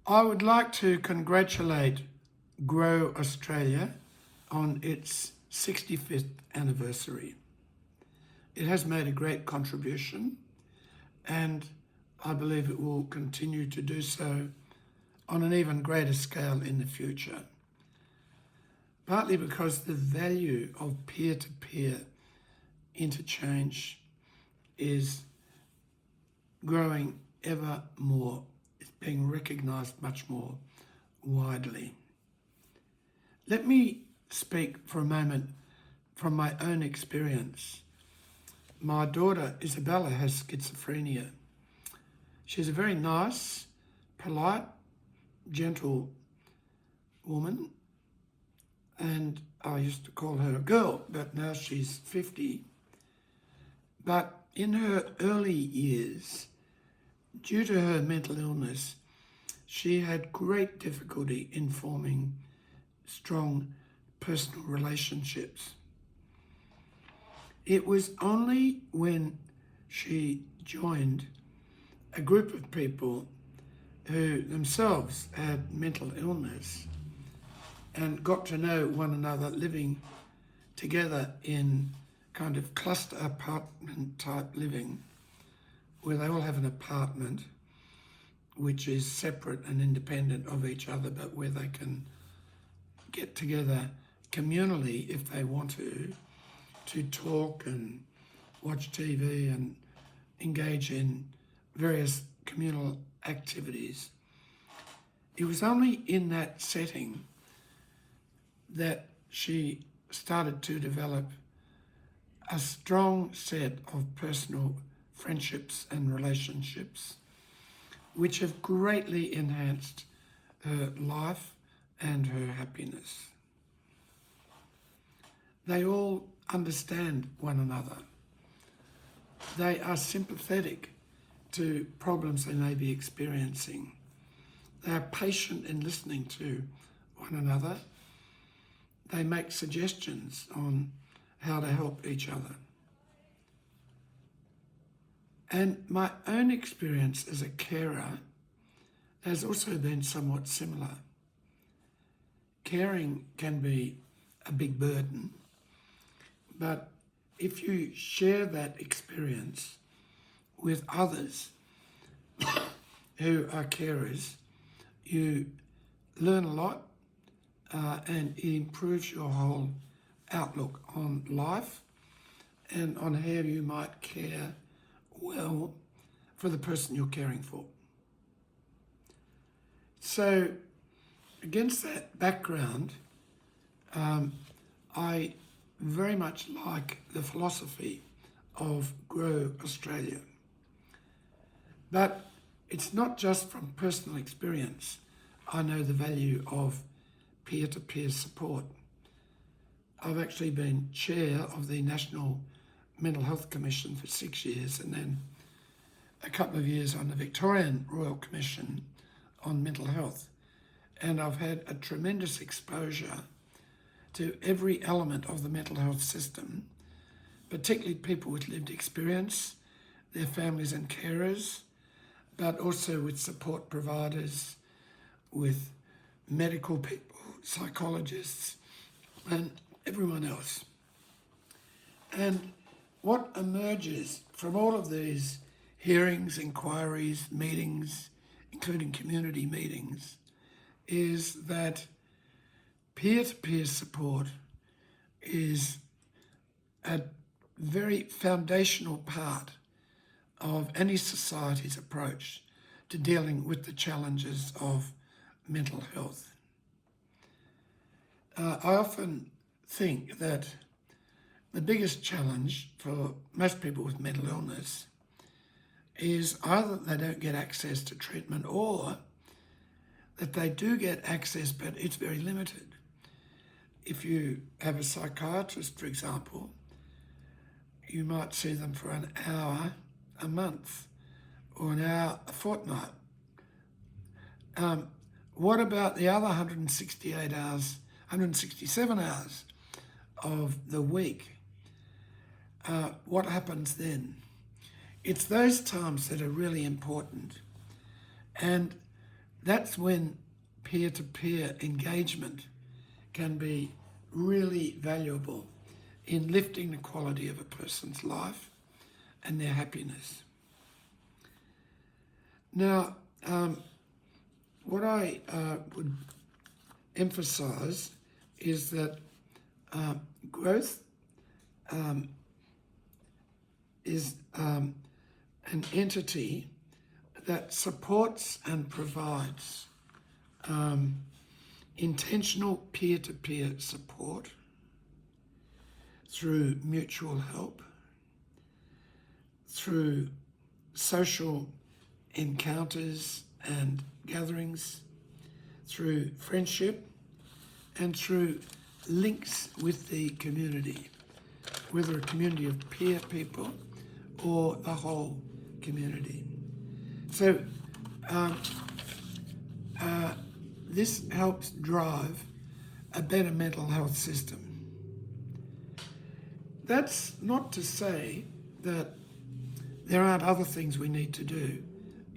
I would like to congratulate Grow Australia on its 65th anniversary. It has made a great contribution and I believe it will continue to do so on an even greater scale in the future. Partly because the value of peer-to-peer interchange is growing ever more. It's being recognised much more widely. Let me speak for a moment from my own experience. My daughter Isabella has schizophrenia. She's a very nice, polite, gentle woman, and I used to call her a girl, but now she's 50. But in her early years, due to her mental illness, she had great difficulty in forming strong personal relationships. It was only when she joined a group of people who themselves had mental illness and got to know one another living together in kind of cluster apartment type living, where they all have an apartment which is separate and independent of each other, but where they can get together communally if they want to talk and watch TV and engage in various communal activities. It was only in that setting that she started to develop a strong set of personal friendships and relationships which have greatly enhanced her life and her happiness. They all understand one another. They are sympathetic to problems they may be experiencing. They are patient in listening to one another. They make suggestions on how to help each other. And my own experience as a carer has also been somewhat similar. Caring can be a big burden, but if you share that experience with others who are carers, you learn a lot and it improves your whole outlook on life and on how you might care well for the person you're caring for. So against that background, I very much like the philosophy of Grow Australia. But it's not just from personal experience. I know the value of peer-to-peer support. I've actually been chair of the National Mental Health Commission for 6 years and then a couple of years on the Victorian Royal Commission on Mental Health. And I've had a tremendous exposure to every element of the mental health system, particularly people with lived experience, their families and carers, but also with support providers, with medical people, psychologists, and everyone else. And what emerges from all of these hearings, inquiries, meetings, including community meetings, is that peer-to-peer support is a very foundational part of any society's approach to dealing with the challenges of mental health. I often think that the biggest challenge for most people with mental illness is either they don't get access to treatment or that they do get access, but it's very limited. If you have a psychiatrist, for example, you might see them for an hour a month or an hour a fortnight. What about the other 168 hours, 167 hours of the week? What happens then? It's those times that are really important. And That's when peer-to-peer engagement can be really valuable in lifting the quality of a person's life and their happiness. Now, what I would emphasise is that growth is an entity that supports and provides intentional peer-to-peer support through mutual help, through social encounters and gatherings, through friendship, and through links with the community, whether a community of peer people or the whole community. So this helps drive a better mental health system. That's not to say that there aren't other things we need to do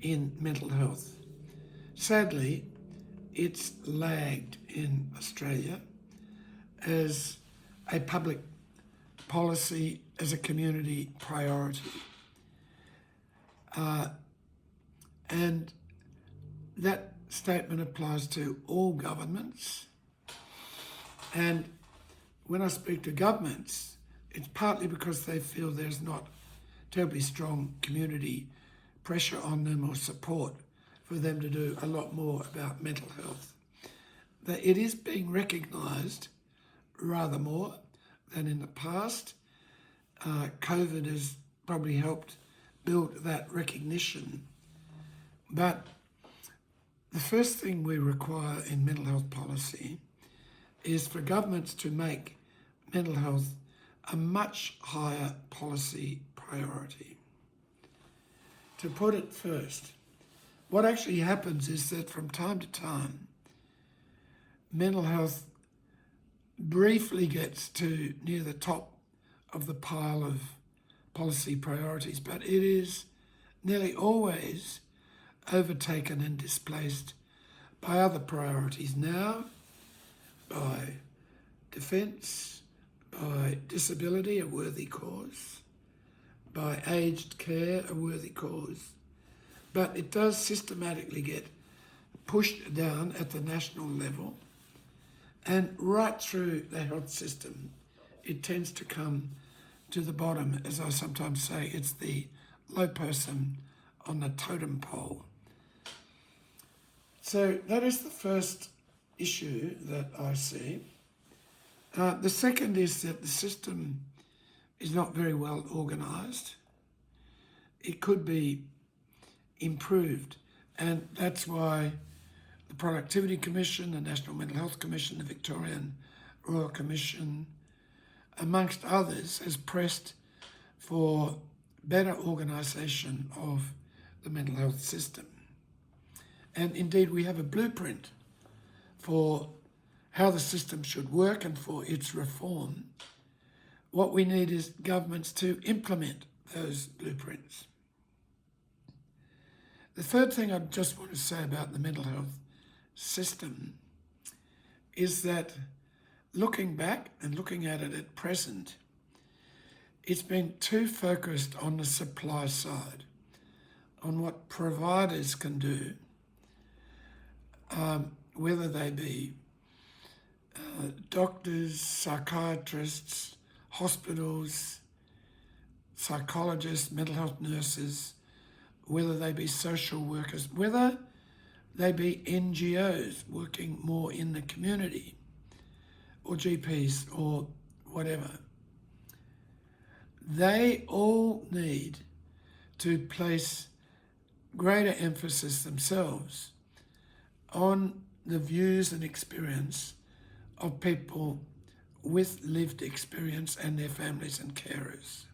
in mental health. Sadly, it's lagged in Australia as a public policy, as a community priority. And that statement applies to all governments. And when I speak to governments, it's partly because they feel there's not terribly strong community pressure on them or support for them to do a lot more about mental health. That it is being recognised rather more than in the past. COVID has probably helped build that recognition. But the first thing we require in mental health policy is for governments to make mental health a much higher policy priority. To put it first, what actually happens is that from time to time, mental health briefly gets to near the top of the pile of policy priorities, but it is nearly always overtaken and displaced by other priorities now, by defence, by disability, a worthy cause, by aged care, a worthy cause. But it does systematically get pushed down at the national level, and right through the health system, it tends to come to the bottom. As I sometimes say, it's the low person on the totem pole. So that is the first issue that I see. The second is that the system is not very well organised. It could be improved, and that's why the Productivity Commission, the National Mental Health Commission, the Victorian Royal Commission, amongst others, has pressed for better organisation of the mental health system. And indeed, we have a blueprint for how the system should work and for its reform. What we need is governments to implement those blueprints. The third thing I just want to say about the mental health system is that looking back and looking at it at present, it's been too focused on the supply side, on what providers can do, whether they be doctors, psychiatrists, hospitals, psychologists, mental health nurses, whether they be social workers, whether they be NGOs working more in the community, or GPs, or whatever. They all need to place greater emphasis themselves on the views and experience of people with lived experience and their families and carers.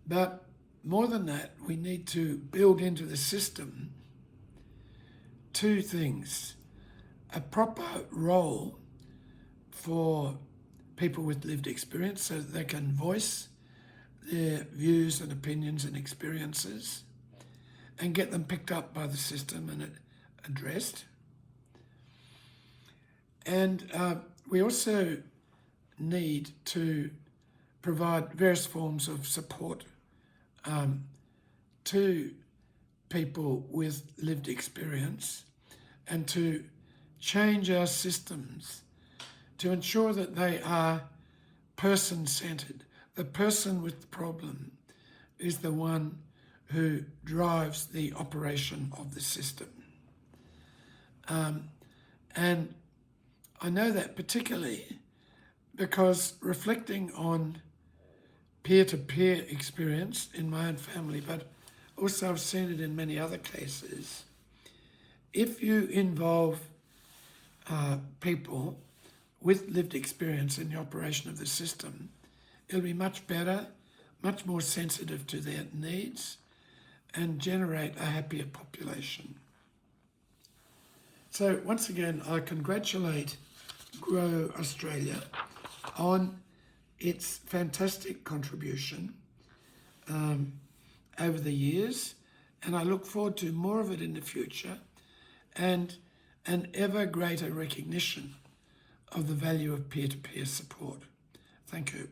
But more than that, we need to build into the system two things: a proper role for people with lived experience so that they can voice their views and opinions and experiences, and get them picked up by the system and addressed. And we also need to provide various forms of support to people with lived experience and to change our systems to ensure that they are person-centred. The person with the problem is the one who drives the operation of the system. And I know that particularly because reflecting on peer-to-peer experience in my own family, but also I've seen it in many other cases, if you involve people with lived experience in the operation of the system, it'll be much better, much more sensitive to their needs, and generate a happier population. So once again, I congratulate Grow Australia on its fantastic contribution over the years, and I look forward to more of it in the future and an ever greater recognition of the value of peer-to-peer support. Thank you.